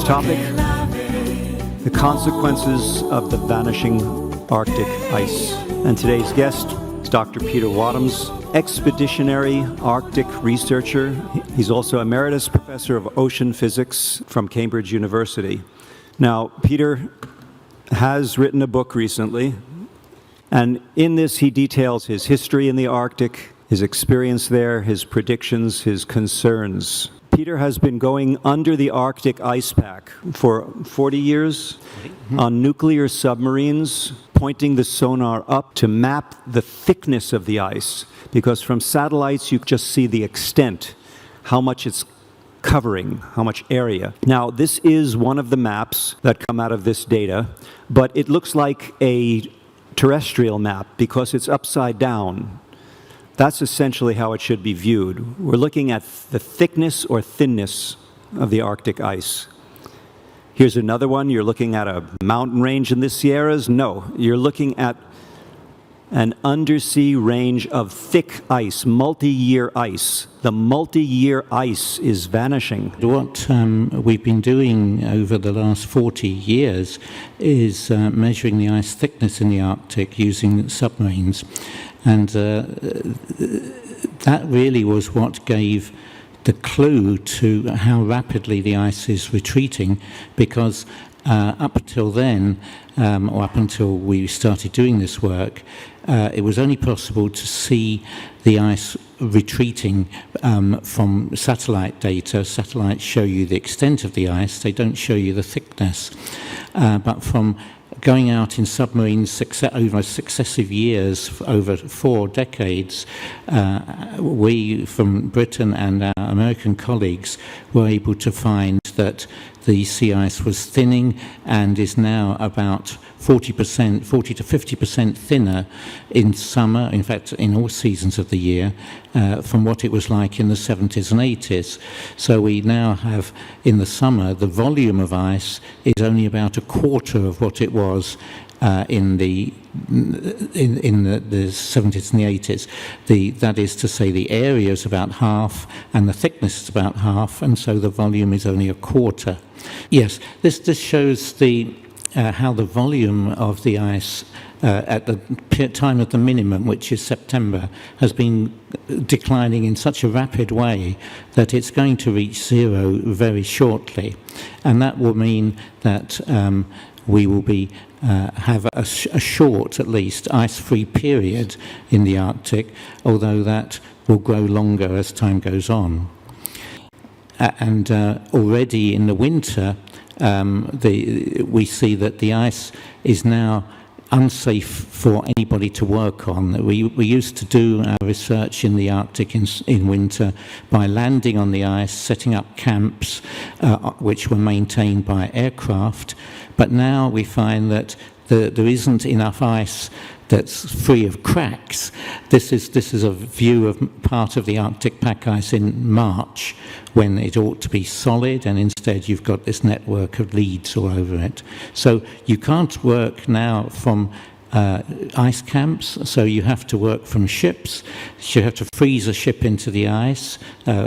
Today's topic, the consequences of the vanishing Arctic ice. And today's guest is Dr. Peter Wadhams, expeditionary Arctic researcher. He's also Emeritus Professor of Ocean Physics from Cambridge University. Now, Peter has written a book recently, and in this he details his history in the Arctic, his experience there, his predictions, his concerns. Peter has been going under the Arctic ice pack for 40 years on nuclear submarines, pointing the sonar up to map the thickness of the ice, because from satellites you just see the extent, how much it's covering, how much area. Now, this is one of the maps that come out of this data, but it looks like a terrestrial map because it's upside down. That's essentially how it should be viewed. We're looking at the thickness or thinness of the Arctic ice. Here's another one. You're looking at a mountain range in the Sierras. No, you're looking at an undersea range of thick ice, multi-year ice. The multi-year ice is vanishing. What we've been doing over the last 40 years is measuring the ice thickness in the Arctic using submarines. And that really was what gave the clue to how rapidly the ice is retreating, because up until then, or up until we started doing this work, it was only possible to see the ice retreating from satellite data. Satellites show you the extent of the ice, they don't show you the thickness. But from going out in submarines over successive years, over 4 decades, we from Britain and our American colleagues were able to find that the sea ice was thinning and is now about 40 to 50% thinner in summer, in fact in all seasons of the year, from what it was like in the 70s and 80s. So we now have, in the summer, the volume of ice is only about a quarter of what it was in the 70s and the 80s. That is to say, the area is about half and the thickness is about half, and so the volume is only a quarter. Yes, this shows how the volume of the ice at the time of the minimum, which is September, has been declining in such a rapid way that it's going to reach zero very shortly. And that will mean that we will have a short, at least, ice-free period in the Arctic, although that will grow longer as time goes on. And already in the winter, we see that the ice is now unsafe for anybody to work on. We used to do our research in the Arctic in winter by landing on the ice, setting up camps which were maintained by aircraft, but now we find that there isn't enough ice that's free of cracks. This is a view of part of the Arctic pack ice in March, when it ought to be solid, and instead you've got this network of leads all over it. So you can't work now from ice camps, so you have to work from ships. So you have to freeze a ship into the ice,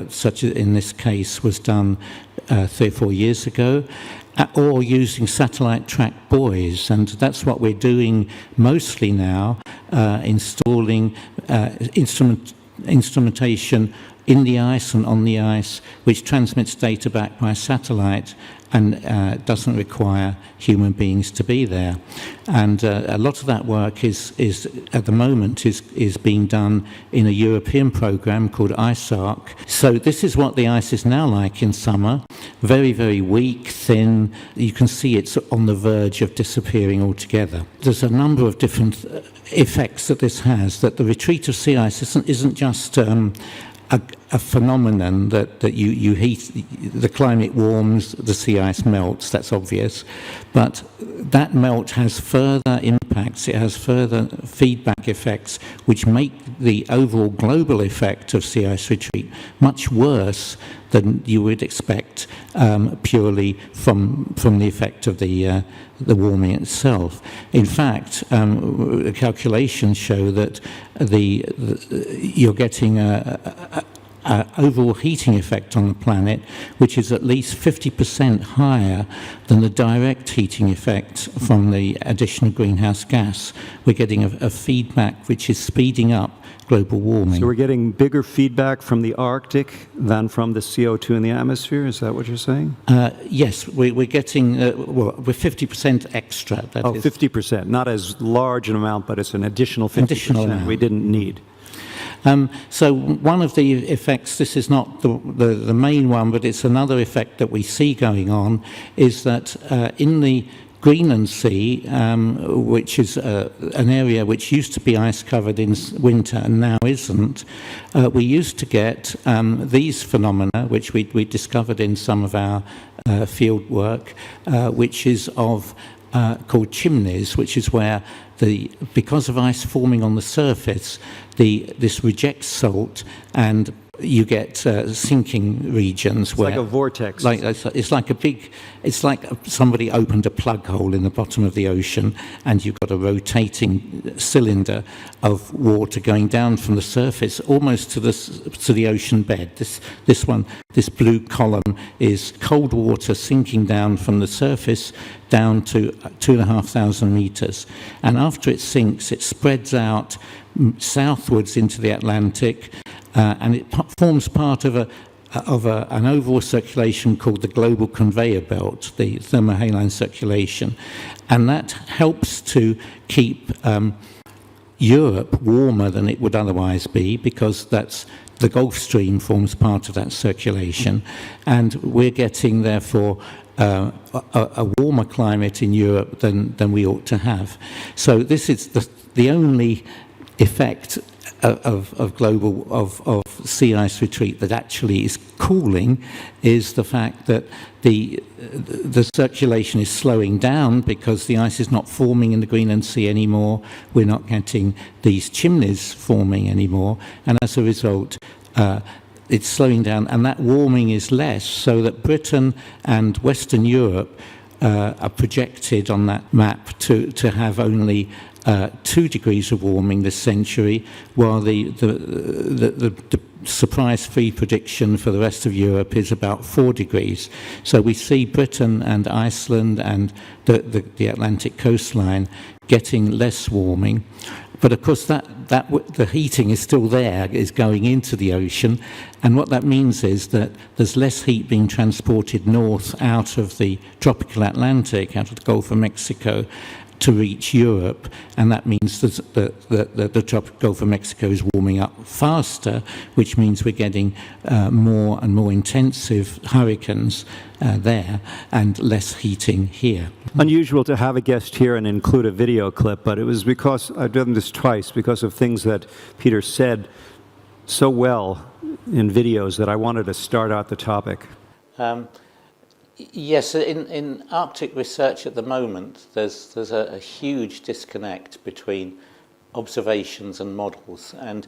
such as in this case was done 3 or 4 years ago, or using satellite-tracked buoys, and that's what we're doing mostly now, installing instrumentation in the ice and on the ice, which transmits data back by satellite and doesn't require human beings to be there. And a lot of that work is at the moment is being done in a European program called IceArc. So this is what the ice is now like in summer. Very, very weak, thin. You can see it's on the verge of disappearing altogether. There's a number of different effects that this has, that the retreat of sea ice isn't just a phenomenon that you heat, the climate warms, the sea ice melts, that's obvious, but that melt has further impacts, it has further feedback effects which make the overall global effect of sea ice retreat much worse than you would expect purely from the effect of the warming itself. In fact, calculations show that you're getting overall heating effect on the planet, which is at least 50% higher than the direct heating effect from the addition of greenhouse gas. We're getting a feedback which is speeding up global warming. So we're getting bigger feedback from the Arctic than from the CO2 in the atmosphere? Is that what you're saying? Yes, we're getting, we're 50% extra. That is. 50%. Not as large an amount, but it's an additional 50% Additional we didn't need. So one of the effects, this is not the main one, but it's another effect that we see going on, is that in the Greenland Sea, which is an area which used to be ice-covered in winter and now isn't, we used to get these phenomena, which we discovered in some of our field work, which is called chimneys, which is where because of ice forming on the surface, this rejects salt and you get sinking regions. It's like a vortex. It's like somebody opened a plug hole in the bottom of the ocean and you've got a rotating cylinder of water going down from the surface almost to the ocean bed. This blue column is cold water sinking down from the surface down to 2,500 meters. And after it sinks, it spreads out southwards into the Atlantic, and it forms part of an overall circulation called the global conveyor belt, the thermohaline circulation, and that helps to keep Europe warmer than it would otherwise be, because the Gulf Stream forms part of that circulation, and we're getting therefore a warmer climate in Europe than we ought to have. So this is the only effect of sea ice retreat that actually is cooling, is the fact that the circulation is slowing down because the ice is not forming in the Greenland Sea anymore. We're not getting these chimneys forming anymore, and as a result it's slowing down, and that warming is less, so that Britain and Western Europe are projected on that map to have only 2 degrees of warming this century, while the surprise-free prediction for the rest of Europe is about 4 degrees. So we see Britain and Iceland and the Atlantic coastline getting less warming. But of course the heating is still there, is going into the ocean, and what that means is that there's less heat being transported north out of the tropical Atlantic, out of the Gulf of Mexico, to reach Europe, and that means that the tropical Gulf of Mexico is warming up faster, which means we're getting more and more intensive hurricanes there and less heating here. Unusual to have a guest here and include a video clip, but it was because I've done this twice, because of things that Peter said so well in videos, that I wanted to start out the topic. Yes, in Arctic research at the moment, there's a huge disconnect between observations and models, and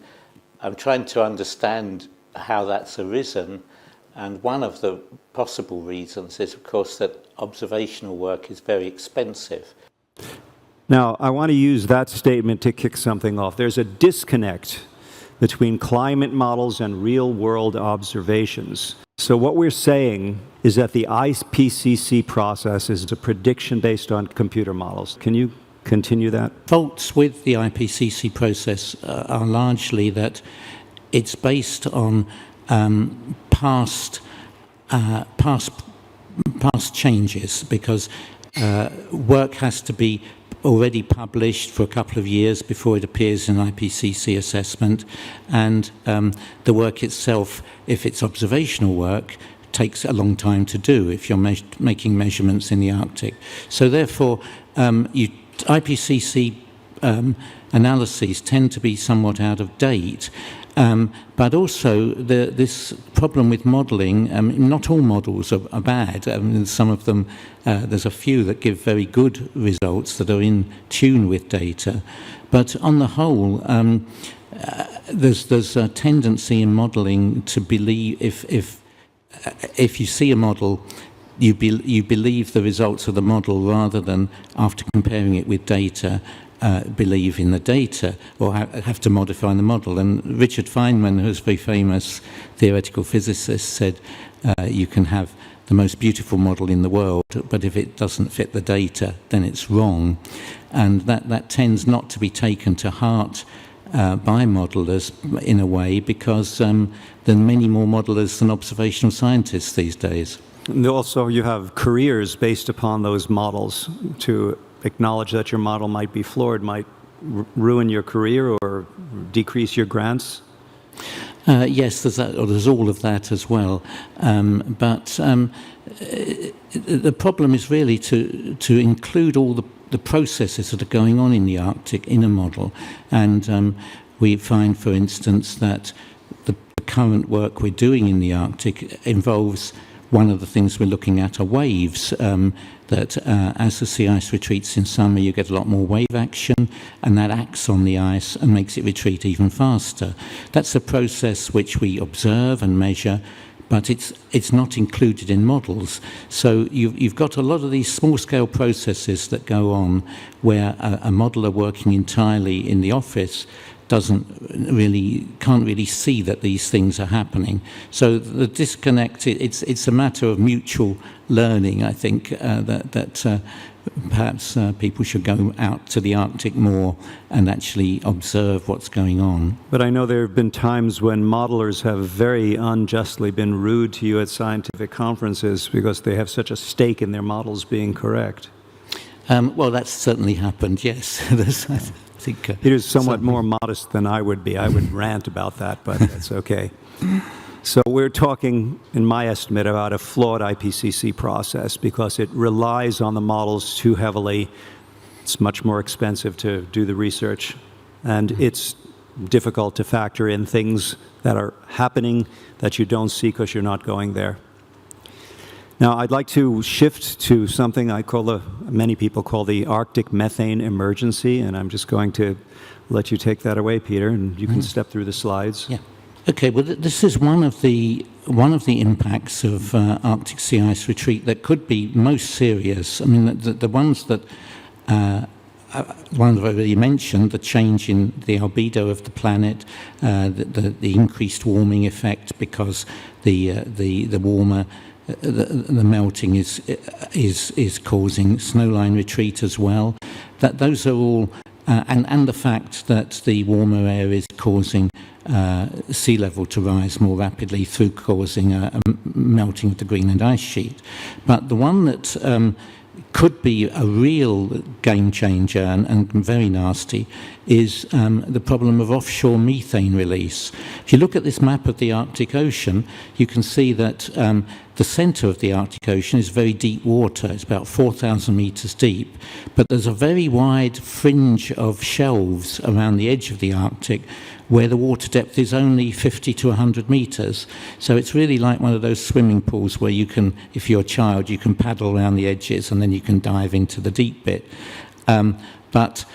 I'm trying to understand how that's arisen. And one of the possible reasons is, of course, that observational work is very expensive. Now, I want to use that statement to kick something off. There's a disconnect between climate models and real-world observations. So what we're saying is that the IPCC process is a prediction based on computer models. Can you continue that? Faults with the IPCC process are largely that it's based on past changes, because work has to be already published for a couple of years before it appears in IPCC assessment, and the work itself, if it's observational work, takes a long time to do if you're making measurements in the Arctic. So therefore, IPCC analyses tend to be somewhat out of date. But also this problem with modelling, not all models are bad. Some of them, there's a few that give very good results that are in tune with data. But on the whole, there's a tendency in modelling to believe if you see a model, you believe the results of the model rather than after comparing it with data believe in the data or have to modify the model. And Richard Feynman, who's a very famous theoretical physicist, said you can have the most beautiful model in the world, but if it doesn't fit the data, then it's wrong. And that tends not to be taken to heart by modelers in a way, because there are many more modelers than observational scientists these days. And also, you have careers based upon those models. To acknowledge that your model might be flawed might ruin your career or decrease your grants. Yes, there's that, or there's all of that as well. But the problem is really to include all the processes that are going on in the Arctic in a model. And we find, for instance, that the current work we're doing in the Arctic involves, one of the things we're looking at are waves, that as the sea ice retreats in summer, you get a lot more wave action, and that acts on the ice and makes it retreat even faster. That's a process which we observe and measure, but it's not included in models. So you've got a lot of these small-scale processes that go on where a modeler working entirely in the office can't really see that these things are happening. So the disconnect, it's a matter of mutual learning, I think, that perhaps people should go out to the Arctic more and actually observe what's going on. But I know there have been times when modelers have very unjustly been rude to you at scientific conferences because they have such a stake in their models being correct. Well, that's certainly happened, yes. I think, Peter's somewhat more modest than I would be. I would rant about that, but that's okay. So we're talking, in my estimate, about a flawed IPCC process because it relies on the models too heavily. It's much more expensive to do the research, and it's difficult to factor in things that are happening that you don't see because you're not going there. Now, I'd like to shift to something many people call the Arctic methane emergency, and I'm just going to let you take that away, Peter, and you can step through the slides. Yeah. Okay. Well, this is one of the impacts of Arctic sea ice retreat that could be most serious. I mean, the ones that one I've already mentioned, the change in the albedo of the planet, the increased warming effect because the warmer. The melting is causing snowline retreat as well. That those are all, and the fact that the warmer air is causing sea level to rise more rapidly through causing a melting of the Greenland ice sheet. But the one that could be a real game changer and very nasty is the problem of offshore methane release. If you look at this map of the Arctic Ocean, you can see that the center of the Arctic Ocean is very deep water. It's about 4,000 meters deep, but there's a very wide fringe of shelves around the edge of the Arctic where the water depth is only 50 to 100 meters. So it's really like one of those swimming pools where you can, if you're a child, you can paddle around the edges and then you can dive into the deep bit. But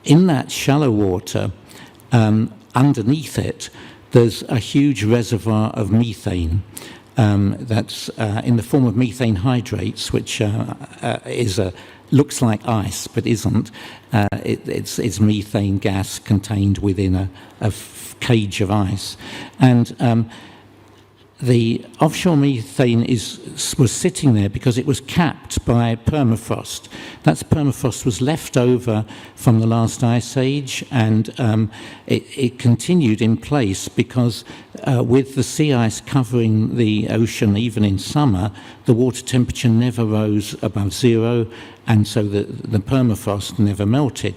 in that shallow water, underneath it, there's a huge reservoir of methane. That's in the form of methane hydrates, which looks like ice but isn't. It's methane gas contained within a cage of ice, and the offshore methane was sitting there because it was capped by permafrost. That permafrost was left over from the last ice age, and it continued in place because with the sea ice covering the ocean even in summer, the water temperature never rose above zero, and so the permafrost never melted.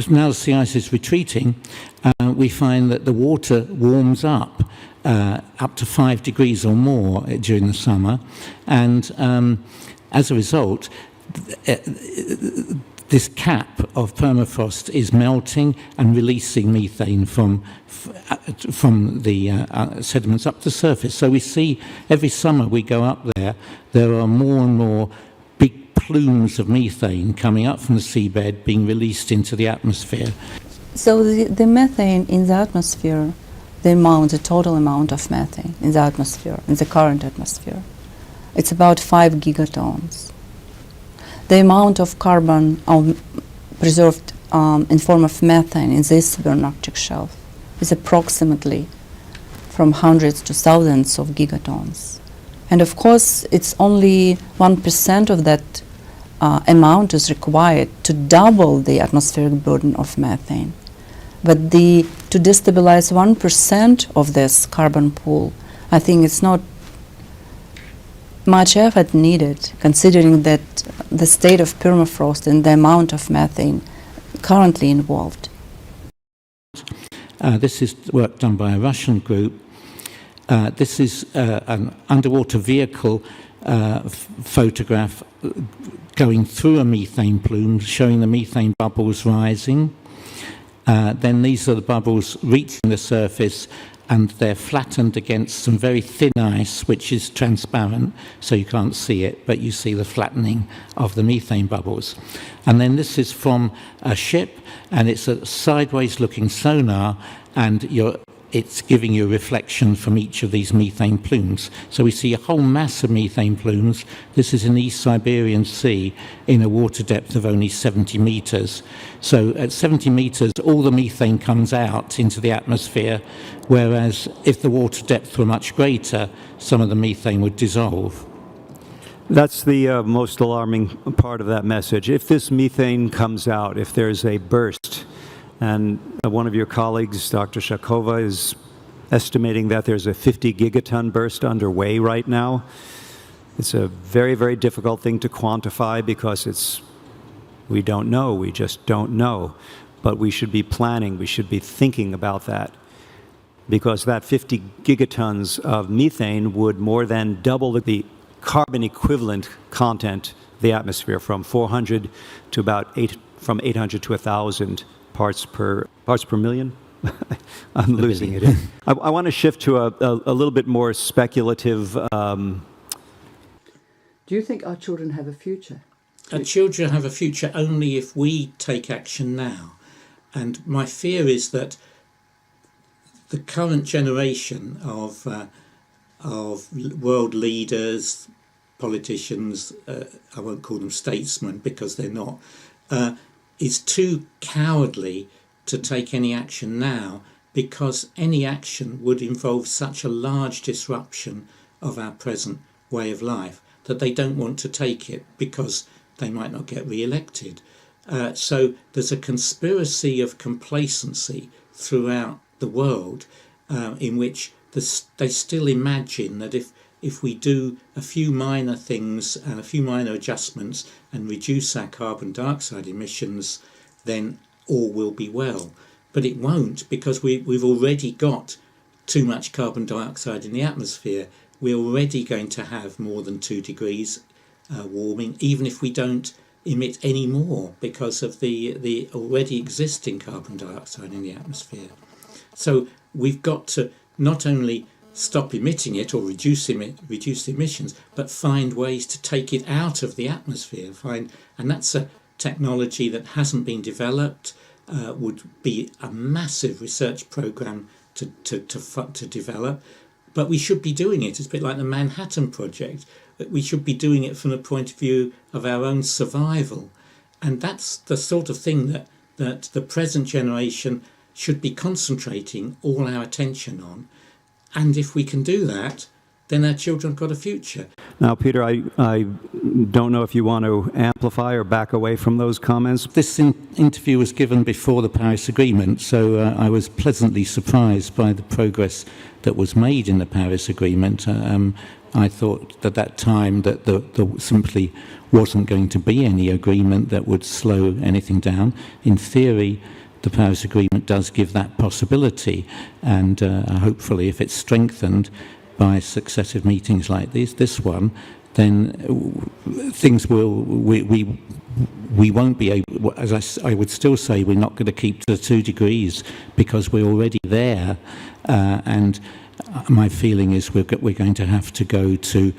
Now the sea ice is retreating, we find that the water warms up to 5 degrees or more during the summer, and as a result, this cap of permafrost is melting and releasing methane from the sediments up to the surface. So we see every summer we go up there are more and more big plumes of methane coming up from the seabed being released into the atmosphere. So the methane in the atmosphere, the total amount of methane in the atmosphere, in the current atmosphere, it's about 5 gigatons. The amount of carbon preserved in form of methane in this subarctic shelf is approximately from hundreds to thousands of gigatons. And of course, it's only 1% of that amount is required to double the atmospheric burden of methane. But to destabilize 1% of this carbon pool, I think it's not much effort needed, considering that the state of permafrost and the amount of methane currently involved. This is work done by a Russian group. This is an underwater vehicle photograph going through a methane plume, showing the methane bubbles rising. Then these are the bubbles reaching the surface, and they're flattened against some very thin ice, which is transparent, so you can't see it, but you see the flattening of the methane bubbles. And then this is from a ship, and it's a sideways-looking sonar, and it's giving you a reflection from each of these methane plumes. So we see a whole mass of methane plumes. This is in the East Siberian Sea in a water depth of only 70 meters. So at 70 meters, all the methane comes out into the atmosphere, whereas if the water depth were much greater, some of the methane would dissolve. That's the most alarming part of that message. If this methane comes out, if there's a burst, and one of your colleagues, Dr. Shakova, is estimating that there's a 50 gigaton burst underway right now. It's a very, very difficult thing to quantify because we don't know, we just don't know. But we should be planning, we should be thinking about that. Because that 50 gigatons of methane would more than double the carbon equivalent content of the atmosphere from 400 to from 800 to 1,000 parts per million. I'm losing it. I want to shift to a little bit more speculative. Do you think our children have a future? Our children have a future only if we take action now. And my fear is that the current generation of world leaders, politicians, I won't call them statesmen because they're not, is too cowardly to take any action now, because any action would involve such a large disruption of our present way of life that they don't want to take it because they might not get re-elected. So there's a conspiracy of complacency throughout the world in which they still imagine that if we do a few minor things and a few minor adjustments and reduce our carbon dioxide emissions, then all will be well. But it won't, because we've already got too much carbon dioxide in the atmosphere. We're already going to have more than 2 degrees warming, even if we don't emit any more because of the already existing carbon dioxide in the atmosphere. So we've got to not only stop emitting it or reduce the emissions, but find ways to take it out of the atmosphere. And that's a technology that hasn't been developed. Would be a massive research program to develop, but we should be doing it. It's a bit like the Manhattan Project. We should be doing it from the point of view of our own survival, and that's the sort of thing that the present generation should be concentrating all our attention on. And if we can do that, then our children have got a future. Now, Peter, I don't know if you want to amplify or back away from those comments. This interview was given before the Paris Agreement, so I was pleasantly surprised by the progress that was made in the Paris Agreement. I thought at that time that there simply wasn't going to be any agreement that would slow anything down. In theory, the Paris Agreement does give that possibility, and hopefully if it's strengthened by successive meetings like this one, then things we won't be able, as I would still say, we're not going to keep to the 2 degrees because we're already there, and my feeling is we're going to have to go to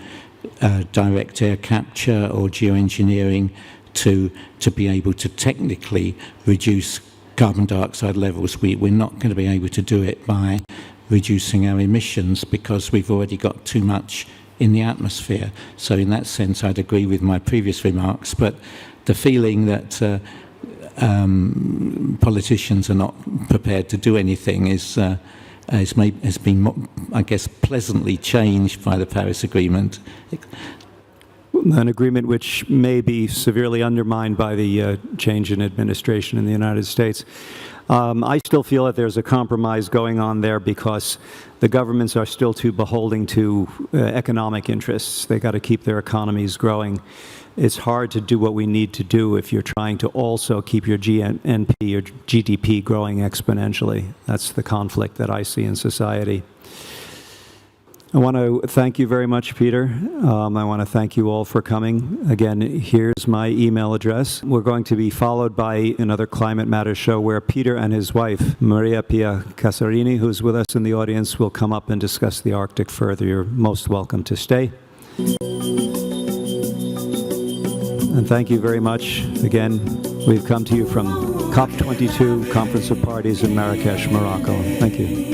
direct air capture or geoengineering to be able to technically reduce carbon dioxide levels. We're not going to be able to do it by reducing our emissions because we've already got too much in the atmosphere. So in that sense, I'd agree with my previous remarks, but the feeling that politicians are not prepared to do anything has been, I guess, pleasantly changed by the Paris Agreement. An agreement which may be severely undermined by the change in administration in the United States. I still feel that there's a compromise going on there because the governments are still too beholden to economic interests. They got to keep their economies growing. It's hard to do what we need to do if you're trying to also keep your GNP, your GDP growing exponentially. That's the conflict that I see in society. I want to thank you very much, Peter. I want to thank you all for coming. Again, here's my email address. We're going to be followed by another Climate Matters show where Peter and his wife, Maria Pia Casarini, who's with us in the audience, will come up and discuss the Arctic further. You're most welcome to stay. And thank you very much. Again, we've come to you from COP22, Conference of Parties in Marrakesh, Morocco. Thank you.